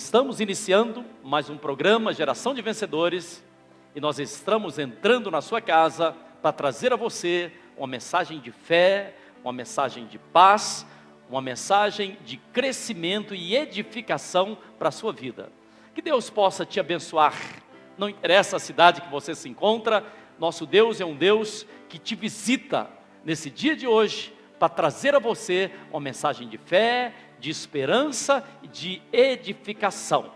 estamos iniciando mais um programa Geração de Vencedores e nós estamos entrando na sua casa para trazer a você uma mensagem de fé, uma mensagem de paz, uma mensagem de crescimento e edificação para a sua vida. Que Deus possa te abençoar. Não interessa a cidade que você se encontra, nosso Deus é um Deus que te visita nesse dia de hoje para trazer a você uma mensagem de fé, de esperança e de edificação.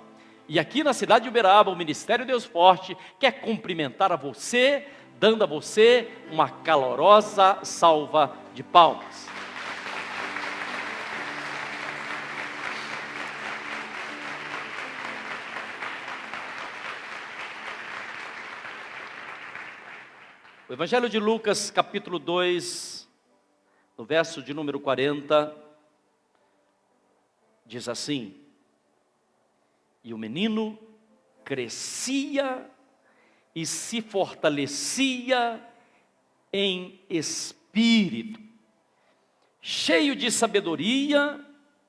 E aqui na cidade de Uberaba, o Ministério Deus Forte quer cumprimentar a você, dando a você uma calorosa salva de palmas. O Evangelho de Lucas, capítulo 2, no verso de número 40, diz assim: e o menino crescia e se fortalecia em espírito, cheio de sabedoria,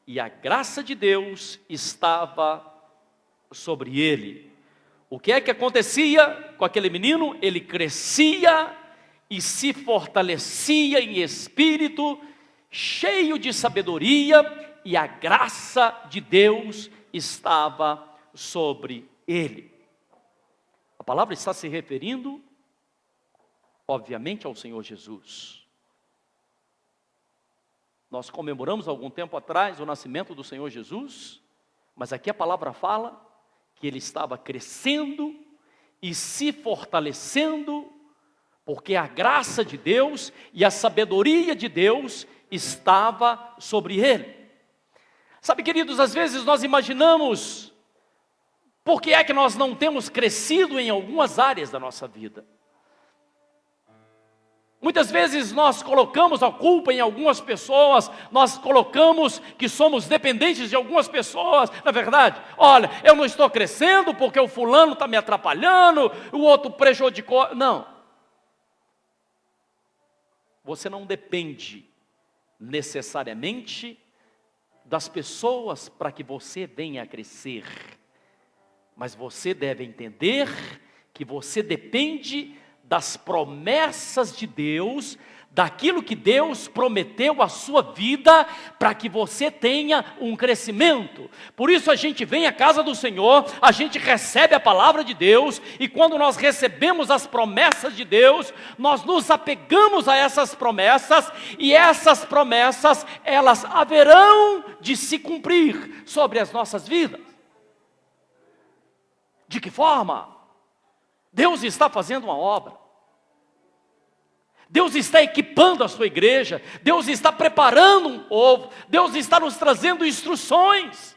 e a graça de Deus estava sobre ele. O que é que acontecia com aquele menino? Ele crescia e se fortalecia em espírito, cheio de sabedoria, e a graça de Deus estava sobre ele. A palavra está se referindo, obviamente, ao Senhor Jesus. Nós comemoramos algum tempo atrás o nascimento do Senhor Jesus, mas aqui a palavra fala que ele estava crescendo e se fortalecendo, porque a graça de Deus e a sabedoria de Deus estava sobre ele. Sabe, queridos, às vezes nós imaginamos, por que é que nós não temos crescido em algumas áreas da nossa vida? Muitas vezes nós colocamos a culpa em algumas pessoas, nós colocamos que somos dependentes de algumas pessoas. Na verdade, olha, eu não estou crescendo porque o fulano está me atrapalhando, o outro prejudicou. Não. Você não depende necessariamente das pessoas para que você venha a crescer, mas você deve entender que você depende das promessas de Deus, daquilo que Deus prometeu à sua vida, para que você tenha um crescimento. Por isso a gente vem à casa do Senhor, a gente recebe a palavra de Deus, e quando nós recebemos as promessas de Deus, nós nos apegamos a essas promessas, e essas promessas, elas haverão de se cumprir sobre as nossas vidas. De que forma? Deus está fazendo uma obra, Deus está equipando a sua igreja, Deus está preparando um povo, Deus está nos trazendo instruções,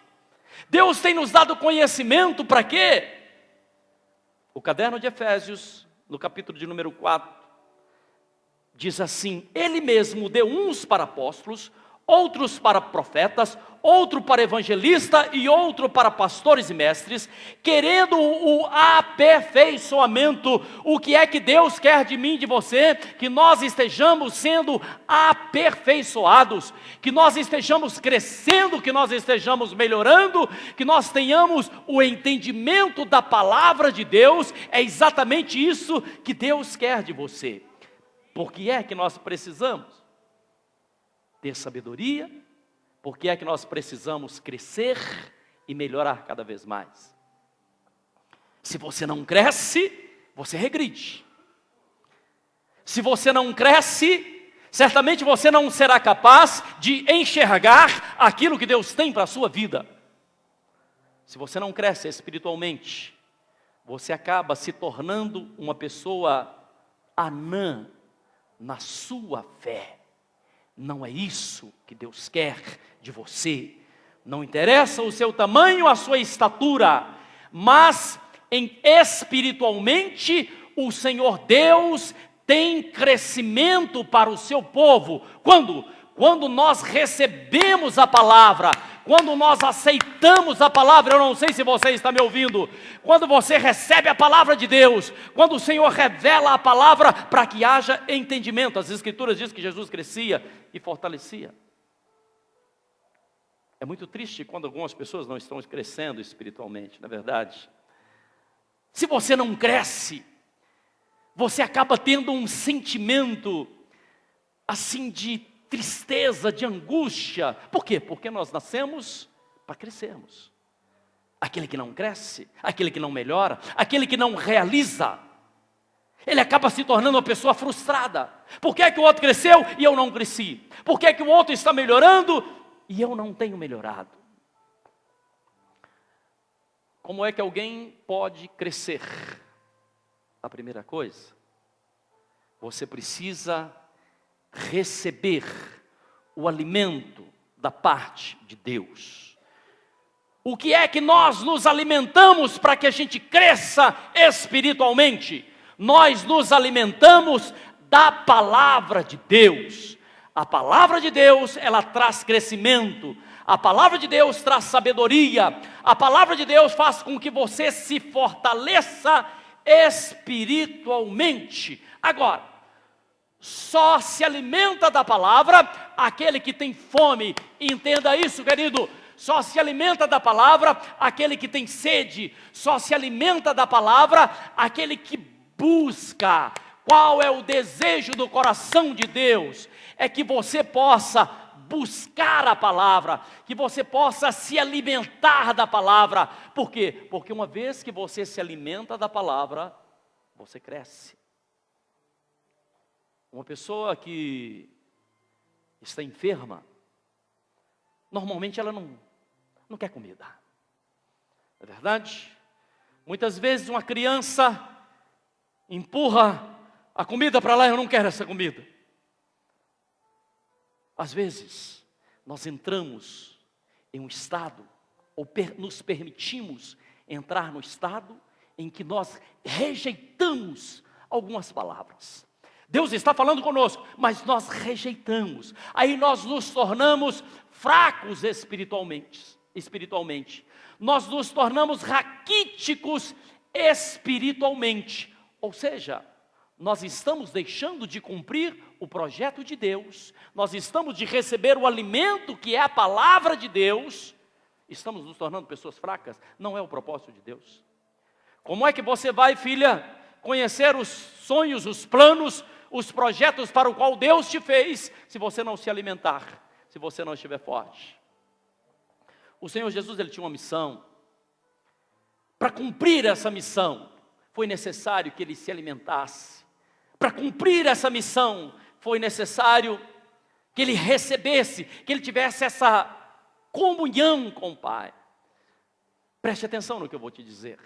Deus tem nos dado conhecimento para quê? O caderno de Efésios, no capítulo de número 4, diz assim: Ele mesmo deu uns para apóstolos, outros para profetas, outro para evangelista e outro para pastores e mestres, querendo o aperfeiçoamento. O que é que Deus quer de mim e de você? Que nós estejamos sendo aperfeiçoados, que nós estejamos crescendo, que nós estejamos melhorando, que nós tenhamos o entendimento da palavra de Deus. É exatamente isso que Deus quer de você. Por que é que nós precisamos ter sabedoria? Porque é que nós precisamos crescer e melhorar cada vez mais. Se você não cresce, você regride. Se você não cresce, certamente você não será capaz de enxergar aquilo que Deus tem para a sua vida. Se você não cresce espiritualmente, você acaba se tornando uma pessoa anã na sua fé. Não é isso que Deus quer de você. Não interessa o seu tamanho, a sua estatura, mas espiritualmente o Senhor Deus tem crescimento para o seu povo. Quando nós recebemos a palavra, quando nós aceitamos a palavra, eu não sei se você está me ouvindo, quando você recebe a palavra de Deus, quando o Senhor revela a palavra para que haja entendimento. As Escrituras dizem que Jesus crescia e fortalecia. É muito triste quando algumas pessoas não estão crescendo espiritualmente, não é verdade? Se você não cresce, você acaba tendo um sentimento assim de tristeza, de angústia. Por quê? Porque nós nascemos para crescermos. Aquele que não cresce, aquele que não melhora, aquele que não realiza, ele acaba se tornando uma pessoa frustrada. Por que é que o outro cresceu e eu não cresci? Por que é que o outro está melhorando e eu não tenho melhorado? Como é que alguém pode crescer? A primeira coisa, você precisa receber o alimento da parte de Deus. O que é que nós nos alimentamos para que a gente cresça espiritualmente? Nós nos alimentamos da palavra de Deus. A palavra de Deus, ela traz crescimento. A palavra de Deus traz sabedoria. A palavra de Deus faz com que você se fortaleça espiritualmente. Agora, só se alimenta da palavra aquele que tem fome. Entenda isso, querido. Só se alimenta da palavra aquele que tem sede. Só se alimenta da palavra aquele que busca. Qual é o desejo do coração de Deus? É que você possa buscar a palavra, que você possa se alimentar da palavra. Por quê? Porque uma vez que você se alimenta da palavra, você cresce. Uma pessoa que está enferma, normalmente ela não quer comida. É verdade? Muitas vezes uma criança empurra a comida para lá, eu não quero essa comida. Às vezes, nós entramos em um estado, ou nos permitimos entrar no estado em que nós rejeitamos algumas palavras. Deus está falando conosco, mas nós rejeitamos. Aí nós nos tornamos fracos espiritualmente. Nós nos tornamos raquíticos espiritualmente. Ou seja, nós estamos deixando de cumprir o projeto de Deus. Nós estamos de receber o alimento que é a palavra de Deus. Estamos nos tornando pessoas fracas. Não é o propósito de Deus. Como é que você vai, filha, conhecer os sonhos, os planos, os projetos para o qual Deus te fez, se você não se alimentar, se você não estiver forte? O Senhor Jesus, ele tinha uma missão. Para cumprir essa missão, foi necessário que ele se alimentasse. Para cumprir essa missão, foi necessário que ele recebesse, que ele tivesse essa comunhão com o Pai. Preste atenção no que eu vou te dizer.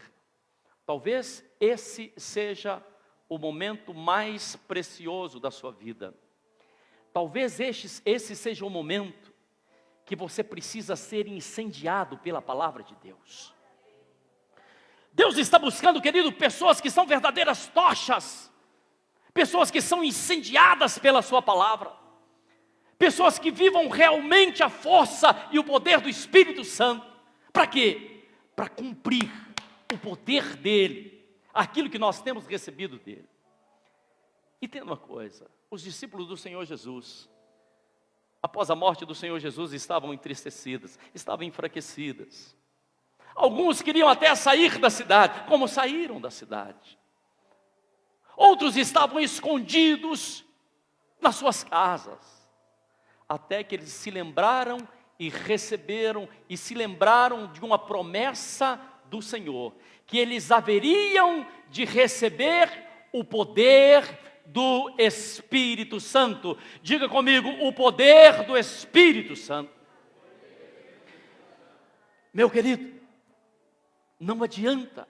Talvez esse seja o momento mais precioso da sua vida. Talvez esse seja o momento que você precisa ser incendiado pela palavra de Deus. Deus está buscando, querido, pessoas que são verdadeiras tochas, pessoas que são incendiadas pela sua palavra, pessoas que vivam realmente a força e o poder do Espírito Santo. Para quê? Para cumprir o poder dele, aquilo que nós temos recebido dele. E tem uma coisa, os discípulos do Senhor Jesus, após a morte do Senhor Jesus, estavam entristecidas, estavam enfraquecidas. Alguns queriam até sair da cidade, como saíram da cidade. Outros estavam escondidos nas suas casas, até que eles se lembraram e receberam, e se lembraram de uma promessa do Senhor, que eles haveriam de receber o poder do Espírito Santo. Diga comigo, o poder do Espírito Santo. Meu querido, não adianta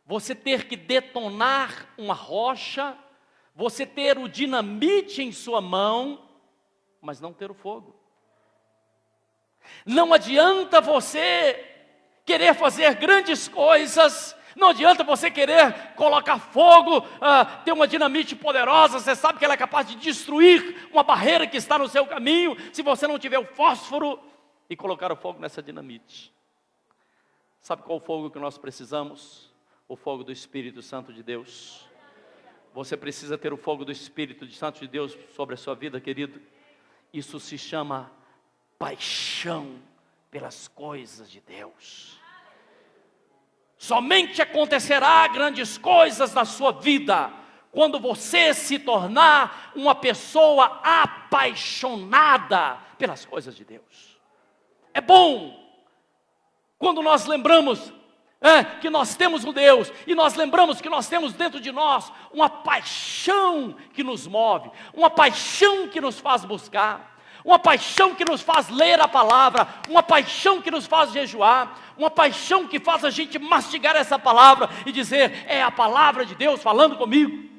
você ter que detonar uma rocha, você ter o dinamite em sua mão, mas não ter o fogo. Não adianta você querer fazer grandes coisas, não adianta você querer colocar fogo, ter uma dinamite poderosa, você sabe que ela é capaz de destruir uma barreira que está no seu caminho, se você não tiver o fósforo e colocar o fogo nessa dinamite. Sabe qual o fogo que nós precisamos? O fogo do Espírito Santo de Deus. Você precisa ter o fogo do Espírito Santo de Deus sobre a sua vida, querido. Isso se chama paixão pelas coisas de Deus. Somente acontecerá grandes coisas na sua vida quando você se tornar uma pessoa apaixonada pelas coisas de Deus. É bom quando nós lembramos que nós temos um Deus, e nós lembramos que nós temos dentro de nós uma paixão que nos move, uma paixão que nos faz buscar, uma paixão que nos faz ler a palavra, uma paixão que nos faz jejuar, uma paixão que faz a gente mastigar essa palavra e dizer: é a palavra de Deus falando comigo.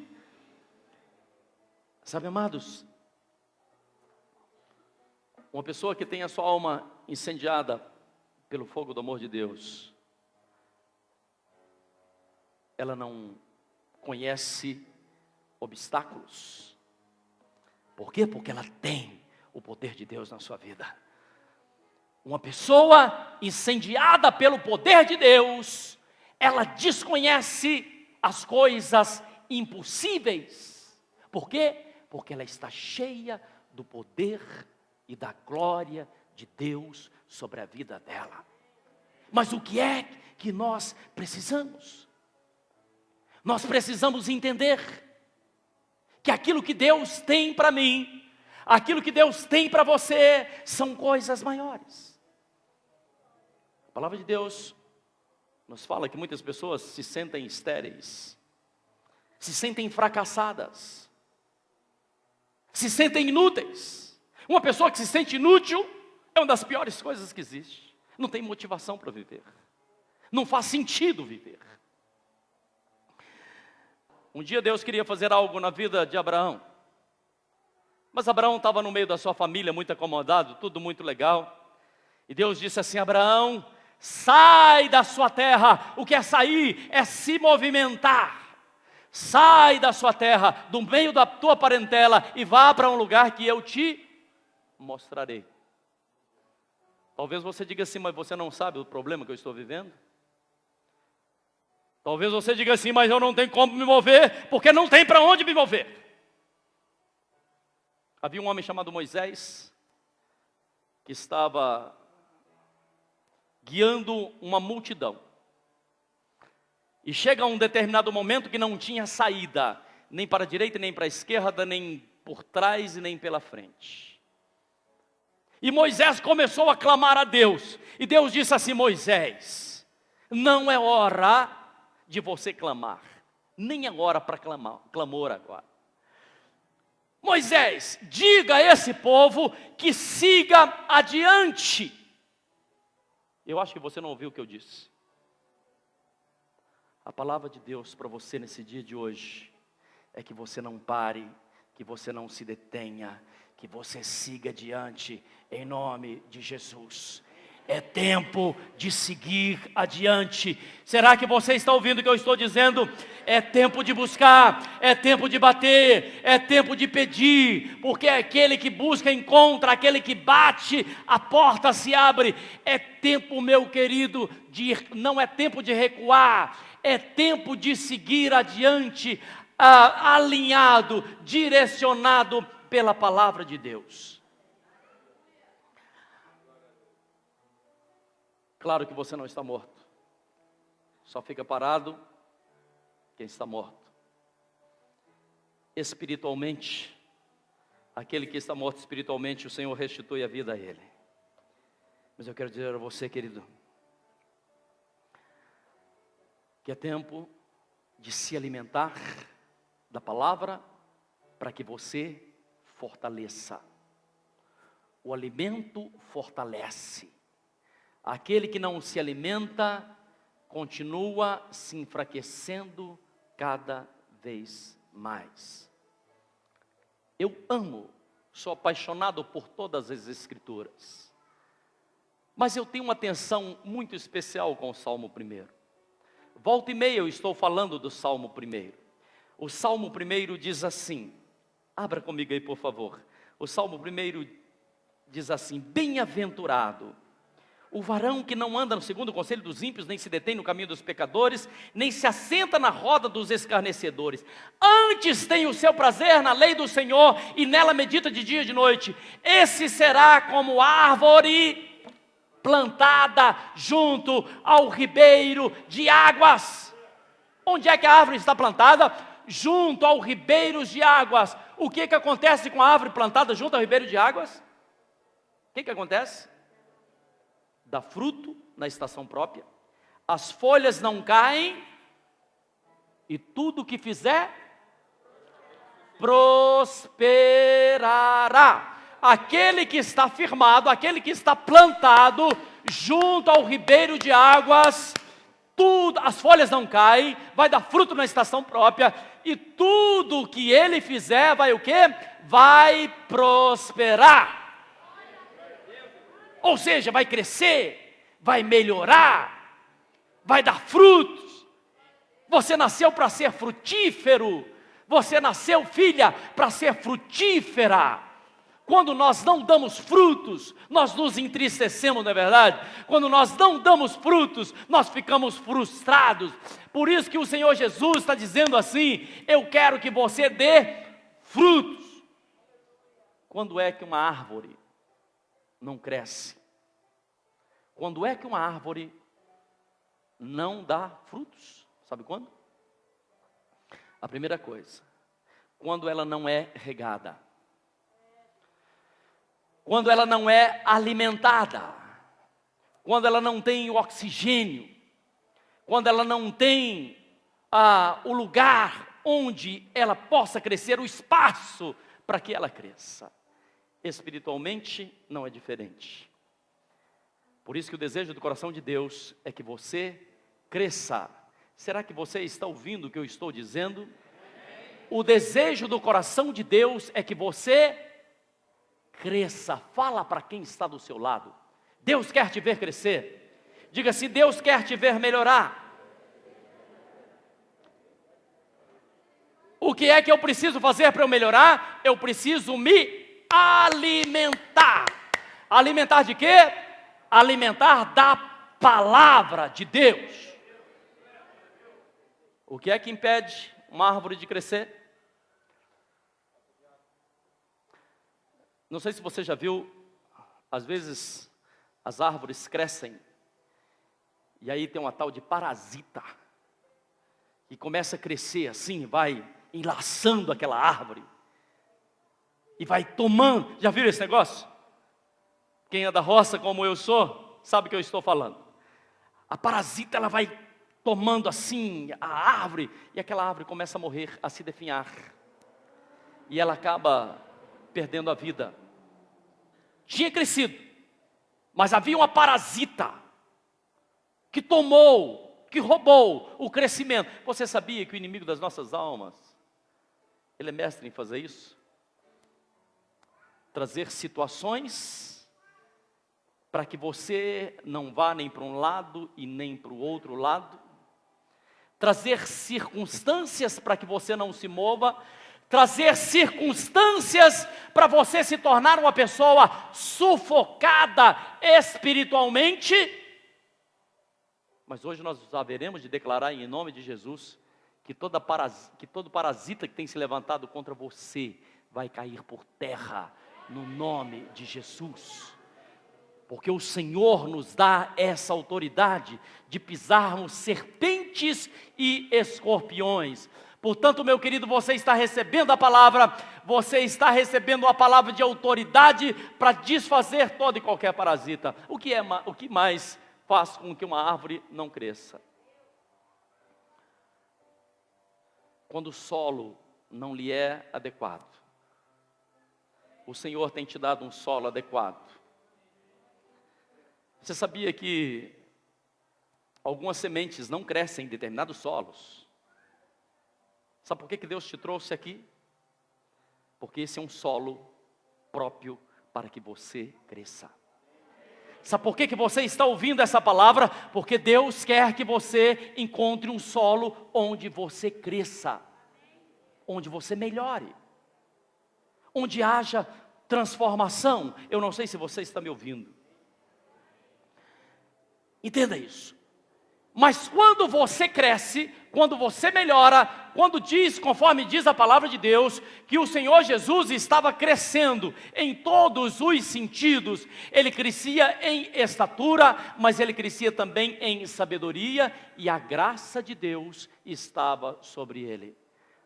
Sabe, amados, uma pessoa que tem a sua alma incendiada pelo fogo do amor de Deus, ela não conhece obstáculos. Por quê? Porque ela tem o poder de Deus na sua vida. Uma pessoa incendiada pelo poder de Deus, ela desconhece as coisas impossíveis. Por quê? Porque ela está cheia do poder e da glória de Deus sobre a vida dela. Mas o que é que nós precisamos? Nós precisamos entender que aquilo que Deus tem para mim, aquilo que Deus tem para você, são coisas maiores. A palavra de Deus nos fala que muitas pessoas se sentem estéreis, se sentem fracassadas, se sentem inúteis. Uma pessoa que se sente inútil é uma das piores coisas que existe. Não tem motivação para viver, não faz sentido viver. Um dia Deus queria fazer algo na vida de Abraão, mas Abraão estava no meio da sua família, muito acomodado, tudo muito legal. E Deus disse assim: Abraão, sai da sua terra. O que é sair? É se movimentar. Sai da sua terra, do meio da tua parentela, e vá para um lugar que eu te mostrarei. Talvez você diga assim: mas você não sabe o problema que eu estou vivendo? Talvez você diga assim: mas eu não tenho como me mover, porque não tem para onde me mover. Havia um homem chamado Moisés, que estava guiando uma multidão. E chega um determinado momento que não tinha saída, nem para a direita, nem para a esquerda, nem por trás e nem pela frente. E Moisés começou a clamar a Deus. E Deus disse assim: Moisés, não é hora de você clamar, nem é hora para clamor agora. Moisés, diga a esse povo que siga adiante. Eu acho que você não ouviu o que eu disse. A palavra de Deus para você nesse dia de hoje é que você não pare, que você não se detenha, que você siga adiante em nome de Jesus. É tempo de seguir adiante. Será que você está ouvindo o que eu estou dizendo? É tempo de buscar, é tempo de bater, é tempo de pedir, porque aquele que busca encontra, aquele que bate, a porta se abre. É tempo, meu querido, não é tempo de recuar, é tempo de seguir adiante, alinhado, direcionado pela palavra de Deus. Claro que você não está morto, só fica parado quem está morto. Espiritualmente, aquele que está morto espiritualmente, o Senhor restitui a vida a ele. Mas eu quero dizer a você, querido, que é tempo de se alimentar da palavra para que você fortaleça. O alimento fortalece. Aquele que não se alimenta continua se enfraquecendo cada vez mais. Eu sou apaixonado por todas as Escrituras, mas eu tenho uma atenção muito especial com o Salmo 1. Volta e meia eu estou falando do Salmo 1. O Salmo 1 diz assim, abra comigo aí por favor. O Salmo 1 diz assim: bem-aventurado o varão que não anda segundo o conselho dos ímpios, nem se detém no caminho dos pecadores, nem se assenta na roda dos escarnecedores. Antes tem o seu prazer na lei do Senhor, e nela medita de dia e de noite. Esse será como árvore plantada junto ao ribeiro de águas. Onde é que a árvore está plantada? Junto ao ribeiro de águas. O que acontece com a árvore plantada junto ao ribeiro de águas? O que acontece? Dá fruto na estação própria, as folhas não caem, e tudo que fizer, prosperará. Aquele que está firmado, aquele que está plantado junto ao ribeiro de águas, tudo, as folhas não caem, vai dar fruto na estação própria, e tudo que ele fizer vai o quê? Vai prosperar. Ou seja, vai crescer, vai melhorar, vai dar frutos. Você nasceu para ser frutífero. Você nasceu, filha, para ser frutífera. Quando nós não damos frutos, nós nos entristecemos, não é verdade? Quando nós não damos frutos, nós ficamos frustrados. Por isso que o Senhor Jesus está dizendo assim: eu quero que você dê frutos. Quando é que uma árvore não cresce? Quando é que uma árvore não dá frutos? Sabe quando? A primeira coisa, quando ela não é regada, quando ela não é alimentada, quando ela não tem o oxigênio, quando ela não tem o lugar onde ela possa crescer, o espaço para que ela cresça. Espiritualmente não é diferente. Por isso que o desejo do coração de Deus é que você cresça. Será que você está ouvindo o que eu estou dizendo? O desejo do coração de Deus é que você cresça. Fala para quem está do seu lado. Deus quer te ver crescer. Diga assim: Deus quer te ver melhorar. O que é que eu preciso fazer para eu melhorar? Eu preciso me alimentar. Alimentar de quê? Alimentar da palavra de Deus. O que é que impede uma árvore de crescer? Não sei se você já viu, às vezes as árvores crescem e aí tem uma tal de parasita que começa a crescer assim, vai enlaçando aquela árvore e vai tomando. Já viram esse negócio? Quem é da roça como eu sou, sabe o que eu estou falando. A parasita, ela vai tomando assim a árvore, e aquela árvore começa a morrer, a se definhar, e ela acaba perdendo a vida. Tinha crescido, mas havia uma parasita que tomou, que roubou o crescimento. Você sabia que o inimigo das nossas almas, ele é mestre em fazer isso? Trazer situações para que você não vá nem para um lado e nem para o outro lado, trazer circunstâncias para que você não se mova, trazer circunstâncias para você se tornar uma pessoa sufocada espiritualmente. Mas hoje nós haveremos de declarar em nome de Jesus que todo parasita que tem se levantado contra você vai cair por terra no nome de Jesus. Porque o Senhor nos dá essa autoridade de pisarmos serpentes e escorpiões. Portanto, meu querido, você está recebendo a palavra, você está recebendo a palavra de autoridade para desfazer todo e qualquer parasita. O que mais faz com que uma árvore não cresça? Quando o solo não lhe é adequado. O Senhor tem te dado um solo adequado. Você sabia que algumas sementes não crescem em determinados solos? Sabe por que Deus te trouxe aqui? Porque esse é um solo próprio para que você cresça. Sabe por que você está ouvindo essa palavra? Porque Deus quer que você encontre um solo onde você cresça, onde você melhore, onde haja transformação. Eu não sei se você está me ouvindo. Entenda isso. Mas quando você cresce, quando você melhora, quando diz, conforme diz a palavra de Deus, que o Senhor Jesus estava crescendo em todos os sentidos, ele crescia em estatura, mas ele crescia também em sabedoria, e a graça de Deus estava sobre ele.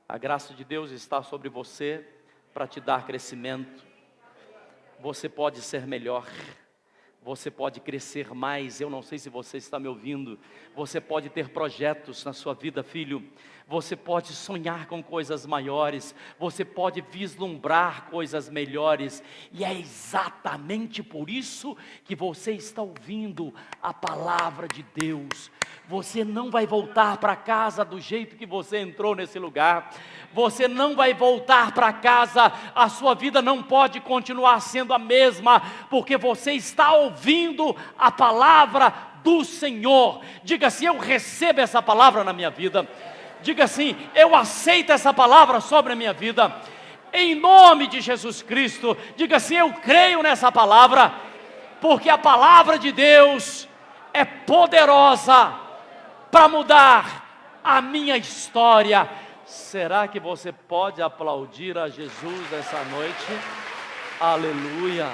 A graça de Deus está sobre você para te dar crescimento. Você pode ser melhor. Você pode crescer mais. Eu não sei se você está me ouvindo. Você pode ter projetos na sua vida, filho. Você pode sonhar com coisas maiores. Você pode vislumbrar coisas melhores. E é exatamente por isso que você está ouvindo a palavra de Deus. Você não vai voltar para casa do jeito que você entrou nesse lugar. Você não vai voltar para casa. A sua vida não pode continuar sendo a mesma, porque você está ouvindo a palavra do Senhor. Diga assim: eu recebo essa palavra na minha vida. Diga assim: eu aceito essa palavra sobre a minha vida. Em nome de Jesus Cristo. Diga assim: eu creio nessa palavra, porque a palavra de Deus é poderosa para mudar a minha história. Será que você pode aplaudir a Jesus essa noite? Aleluia.